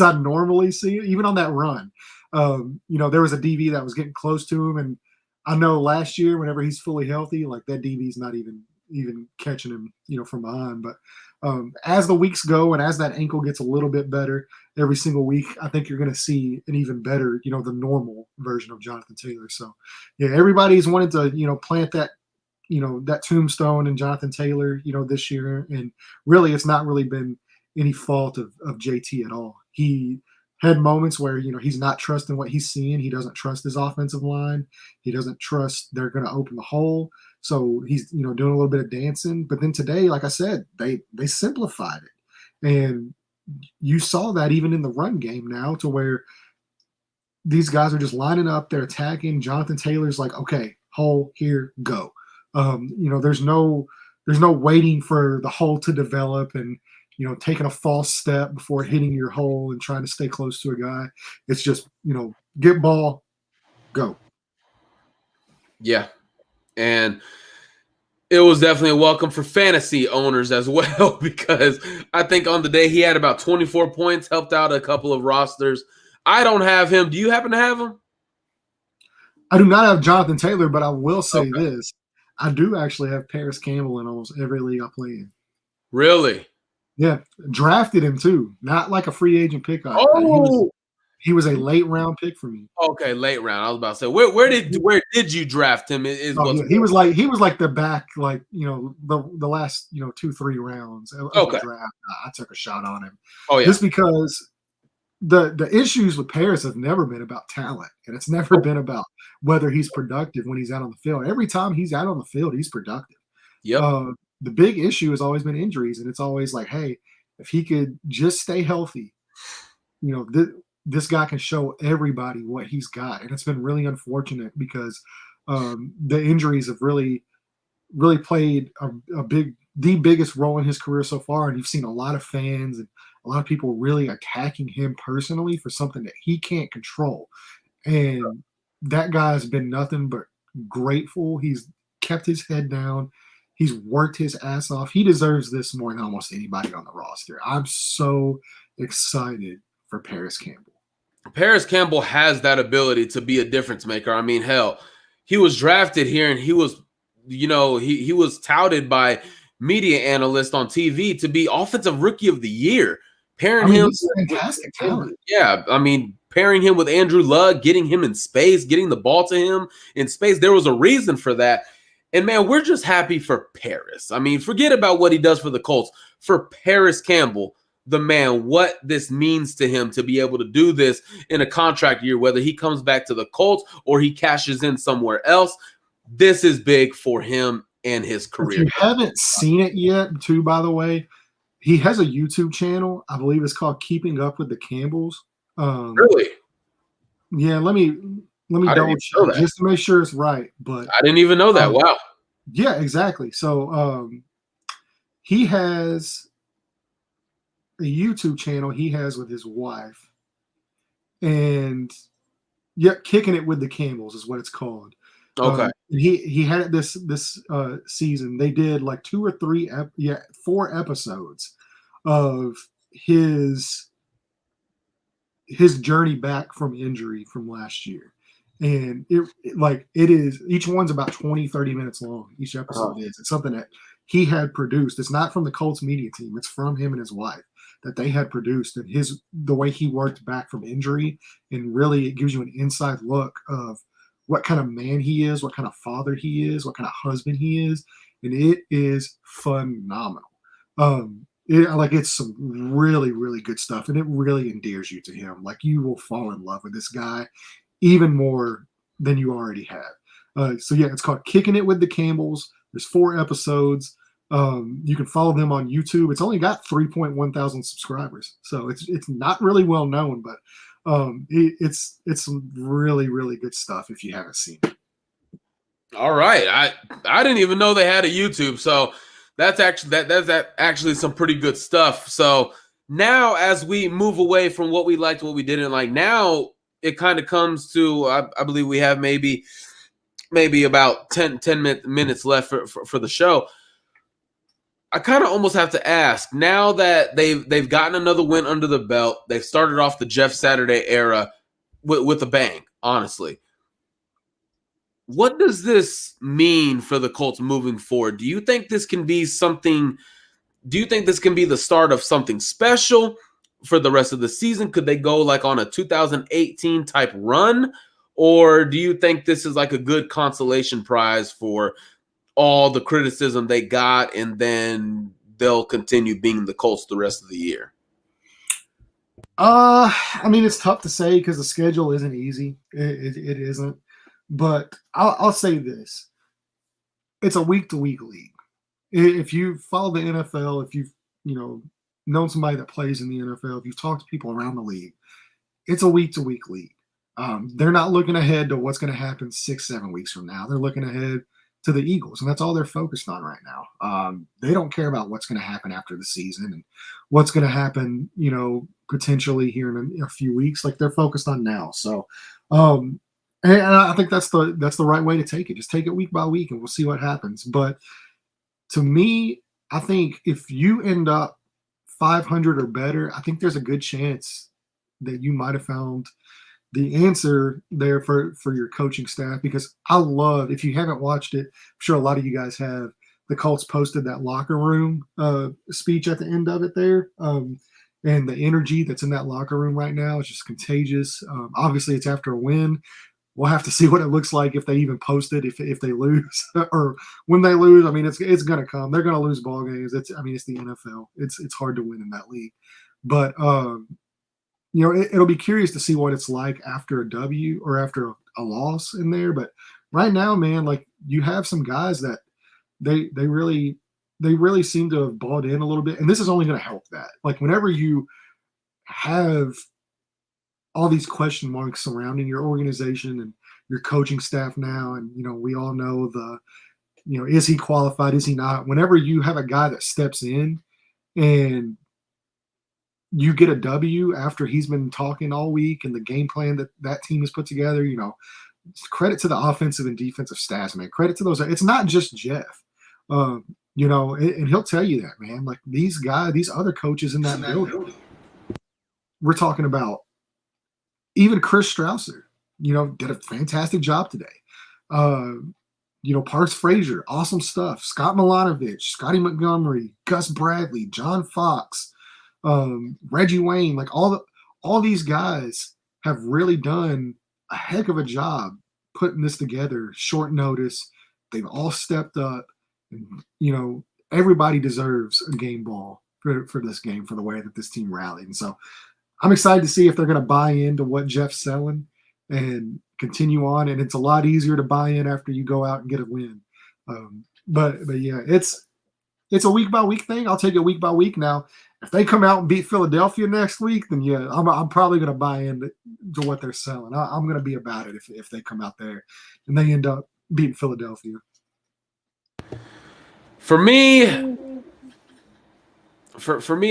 I normally see it, even on that run. There was a DB that was getting close to him, and I know last year, whenever he's fully healthy, like that DB's not even even catching him, from behind. But as the weeks go and as that ankle gets a little bit better every single week, I think you're going to see an even better, the normal version of Jonathan Taylor. So, yeah, everybody's wanted to, plant that, that tombstone in Jonathan Taylor, this year. And really, it's not really been any fault of JT at all. He had moments where, he's not trusting what he's seeing. He doesn't trust his offensive line. He doesn't trust they're going to open the hole. So he's, doing a little bit of dancing. But then today, like I said, they simplified it. And you saw that even in the run game now, to where these guys are just lining up, they're attacking. Jonathan Taylor's like, okay, hole here, go. There's no waiting for the hole to develop and, taking a false step before hitting your hole and trying to stay close to a guy. It's just, get ball, go. Yeah. And it was definitely a welcome for fantasy owners as well, because I think on the day he had about 24 points, helped out a couple of rosters. I don't have him. Do you happen to have him? I do not have Jonathan Taylor, but I will say this. I do actually have Paris Campbell in almost every league I play in. Really? Yeah. Drafted him too. Not like a free agent pickup. Oh! He was a late round pick for me. Okay, late round. I was about to say, where did you draft him? He was like the back, like, the last 2-3 rounds of the draft. I took a shot on him. Oh yeah, just because the issues with Paris have never been about talent, and it's never been about whether he's productive when he's out on the field. Every time he's out on the field, he's productive. Yep. The big issue has always been injuries, and it's always like, hey, if he could just stay healthy, this guy can show everybody what he's got. And it's been really unfortunate because the injuries have really, really played the biggest role in his career so far. And you've seen a lot of fans and a lot of people really attacking him personally for something that he can't control. And that guy's been nothing but grateful. He's kept his head down. He's worked his ass off. He deserves this more than almost anybody on the roster. I'm so excited for Paris Campbell. Paris Campbell has that ability to be a difference maker. I mean, hell, he was drafted here and he was, he was touted by media analysts on TV to be offensive rookie of the year. He's fantastic talent. Yeah, I mean, pairing him with Andrew Luck, getting him in space, getting the ball to him in space. There was a reason for that. And, man, we're just happy for Paris. I mean, forget about what he does for the Colts. For Paris Campbell, the man, what this means to him to be able to do this in a contract year, whether he comes back to the Colts or he cashes in somewhere else, this is big for him and his career. If you haven't seen it yet, too, by the way, he has a YouTube channel. I believe it's called Keeping Up with the Campbells. Really? Yeah, let me double check just to make sure it's right. But I didn't even know that. Wow. Yeah, exactly. So he has a YouTube channel he has with his wife, and Kicking It with the Campbells is what it's called. Okay. He had it this season. They did like 2 or 3 4 episodes of his journey back from injury from last year. And it is, each one's about 20-30 minutes long. Each episode is. It's something that he had produced. It's not from the Colts media team. It's from him and his wife that they had produced, and the way he worked back from injury. And really it gives you an inside look of what kind of man he is, what kind of father he is, what kind of husband he is. And it is phenomenal. It's some really, really good stuff. And it really endears you to him. Like, you will fall in love with this guy even more than you already have. It's called Kicking It with the Campbells. There's 4 episodes. You can follow them on YouTube. It's only got 3.1 thousand subscribers, so it's not really well known, but it's some really, really good stuff if you haven't seen it. All right, I didn't even know they had a YouTube, so that's actually some pretty good stuff. So now, as we move away from what we liked, what we didn't like, now it kind of comes to I believe we have maybe about 10 minutes left for the show. I kind of almost have to ask, now that they've gotten another win under the belt, they've started off the Jeff Saturday era with a bang, honestly. what does this mean for the Colts moving forward? Do you think this can be something? Do you think this can be the start of something special for the rest of the season? Could they go like on a 2018 type run? Or do you think this is like a good consolation prize for all the criticism they got, and then they'll continue being the Colts the rest of the year? I mean, it's tough to say because the schedule isn't easy. It isn't. But I'll say this: it's a week to week league. If you follow the NFL, if you've known somebody that plays in the NFL, if you've talked to people around the league, it's a week to week league. They're not looking ahead to what's going to happen 6-7 weeks from now. They're looking ahead to the Eagles, and that's all they're focused on right now. They don't care about what's going to happen after the season and what's going to happen, potentially here in a few weeks. Like, they're focused on now. So, and I think that's the right way to take it. Just take it week by week, and we'll see what happens. But to me, I think if you end up 500 or better, I think there's a good chance that you might have found the answer there for your coaching staff. Because I love, if you haven't watched it, I'm sure a lot of you guys have, the Colts posted that locker room speech at the end of it there. And the energy that's in that locker room right now is just contagious. Obviously, it's after a win. We'll have to see what it looks like if they even post it, if they lose or when they lose. I mean, it's going to come. They're going to lose ball games. It's the NFL. It's hard to win in that league. But it'll be curious to see what it's like after a W or after a loss in there. But right now, man, like, you have some guys that they really seem to have bought in a little bit, and this is only going to help that. Like, whenever you have all these question marks surrounding your organization and your coaching staff now, and we all know is he qualified, is he not? Whenever you have a guy that steps in and you get a W after he's been talking all week and the game plan that team has put together, credit to the offensive and defensive staffs, man. Credit to those. It's not just Jeff. And he'll tell you that, man. Like, these guys, these other coaches in that building, we're talking about even Chris Strausser, did a fantastic job today. Parks Frazier, awesome stuff. Scott Milanovic, Scotty Montgomery, Gus Bradley, John Fox, Reggie Wayne, like all these guys have really done a heck of a job putting this together, short notice. They've all stepped up, and everybody deserves a game ball for this game, for the way that this team rallied. And so I'm excited to see if they're going to buy into what Jeff's selling and continue on. And it's a lot easier to buy in after you go out and get a win. But yeah, it's a week by week thing. I'll take it week by week. Now, if they come out and beat Philadelphia next week, then yeah, I'm probably going to buy into what they're selling. I'm going to be about it if they come out there and they end up beating Philadelphia. For me,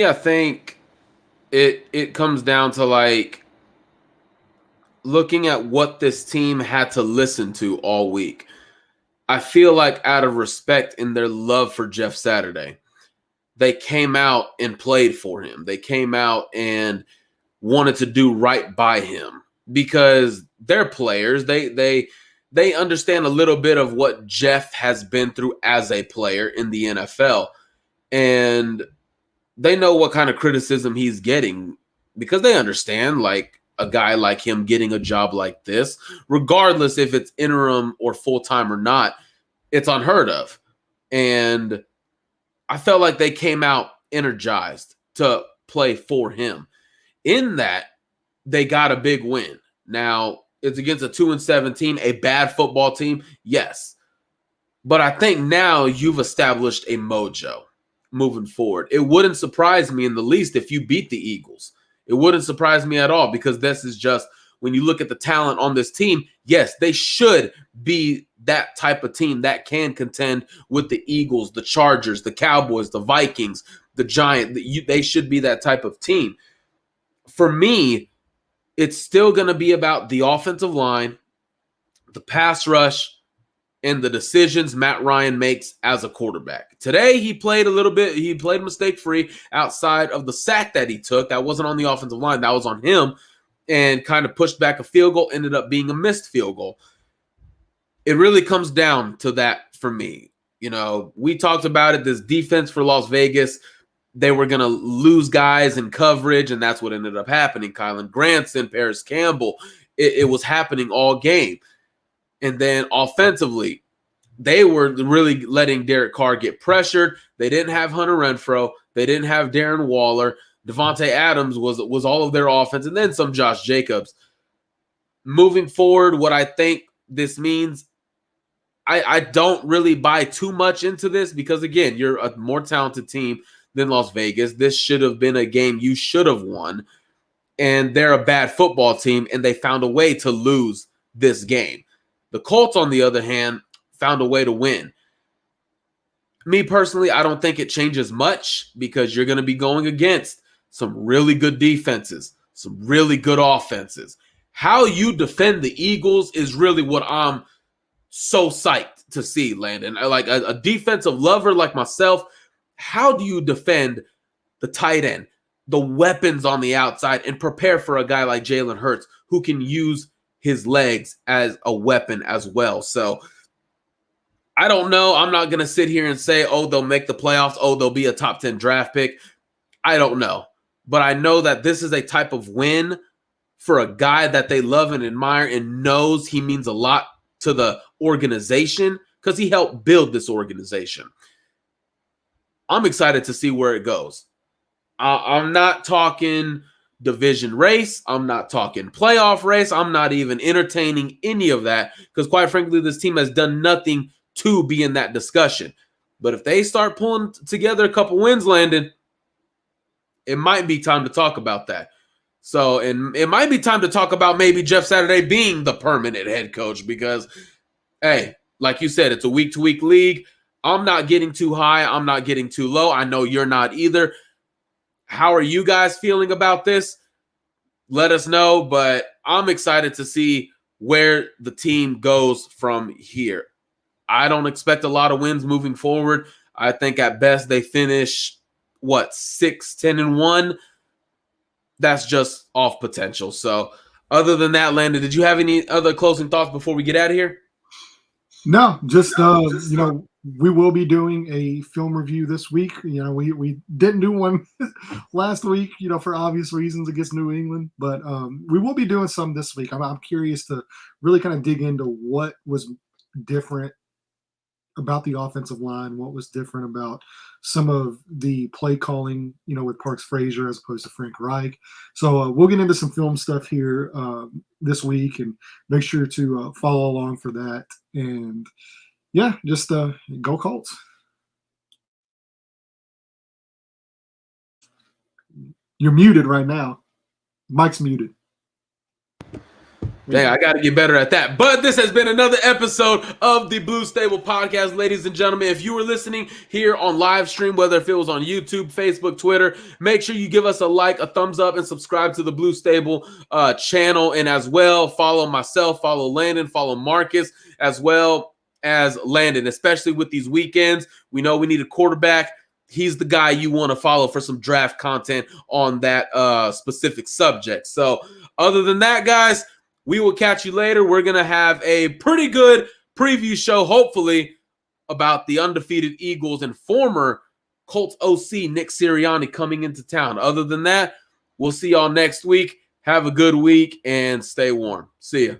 I think it comes down to, like, looking at what this team had to listen to all week. I feel like, out of respect in their love for Jeff Saturday, they came out and played for him. They came out and wanted to do right by him because they're players. They understand a little bit of what Jeff has been through as a player in the NFL. And they know what kind of criticism he's getting because they understand, like, a guy like him getting a job like this, regardless if it's interim or full-time or not, it's unheard of. And I felt like they came out energized to play for him. In that, they got a big win. Now, it's against a 2-7 team, a bad football team, yes. But I think now you've established a mojo moving forward. It wouldn't surprise me in the least if you beat the Eagles. It wouldn't surprise me at all because this is just, when you look at the talent on this team, yes, they should be that type of team that can contend with the Eagles, the Chargers, the Cowboys, the Vikings, the Giants. They should be that type of team. For me, it's still going to be about the offensive line, the pass rush, and the decisions Matt Ryan makes as a quarterback. Today, he played a little bit. He played mistake-free outside of the sack that he took. That wasn't on the offensive line. That was on him, and kind of pushed back a field goal, ended up being a missed field goal. it really comes down to that for me. You know, we talked about it, this defense for Las Vegas. They were going to lose guys in coverage, and that's what ended up happening. Kylan Granson, Paris Campbell, it was happening all game. And then offensively, they were really letting Derek Carr get pressured. They didn't have Hunter Renfrow. They didn't have Darren Waller. Devontae Adams was all of their offense, and then some Josh Jacobs. Moving forward, what I think this means, I don't really buy too much into this because, again, you're a more talented team than Las Vegas. This should have been a game you should have won, and they're a bad football team, and they found a way to lose this game. The Colts, on the other hand, found a way to win. Me personally, I don't think it changes much because you're going to be going against some really good defenses, some really good offenses. How you defend the Eagles is really what I'm so psyched to see, Landon. Like a defensive lover like myself, how do you defend the tight end, the weapons on the outside, and prepare for a guy like Jalen Hurts who can use his legs as a weapon as well? So I don't know. I'm not going to sit here and say, oh, they'll make the playoffs. Oh, they'll be a top 10 draft pick. I don't know. But I know that this is a type of win for a guy that they love and admire and knows he means a lot to the organization because he helped build this organization. I'm excited to see where it goes. I'm not talking division race. I'm not talking playoff race. I'm not even entertaining any of that because, quite frankly, this team has done nothing to be in that discussion. But if they start pulling together a couple wins, Landon, it might be time to talk about that. So, and it might be time to talk about maybe Jeff Saturday being the permanent head coach because, hey, like you said, it's a week-to-week league. I'm not getting too high. I'm not getting too low. I know you're not either. How are you guys feeling about this? Let us know, but I'm excited to see where the team goes from here. I don't expect a lot of wins moving forward. I think at best they finish, 6-10-1. That's just off potential. So other than that, Landon, did you have any other closing thoughts before we get out of here? No, just we will be doing a film review this week. We didn't do one last week, for obvious reasons against New England, but we will be doing some this week. I'm curious to really kind of dig into what was different about the offensive line, what was different about some of the play calling, with Parks Frazier as opposed to Frank Reich. So we'll get into some film stuff here this week and make sure to follow along for that. And yeah, just go Colts. You're muted right now. Mike's muted. Dang, I got to get better at that. But this has been another episode of the Blue Stable Podcast, ladies and gentlemen. If you were listening here on live stream, whether if it was on YouTube, Facebook, Twitter, make sure you give us a like, a thumbs up, and subscribe to the Blue Stable channel. And as well, follow myself, follow Landon, follow Marcus, as well as Landon, especially with these weekends. We know we need a quarterback. He's the guy you want to follow for some draft content on that specific subject. So other than that, guys, we will catch you later. We're going to have a pretty good preview show, hopefully, about the undefeated Eagles and former Colts OC Nick Sirianni coming into town. Other than that, we'll see y'all next week. Have a good week and stay warm. See ya.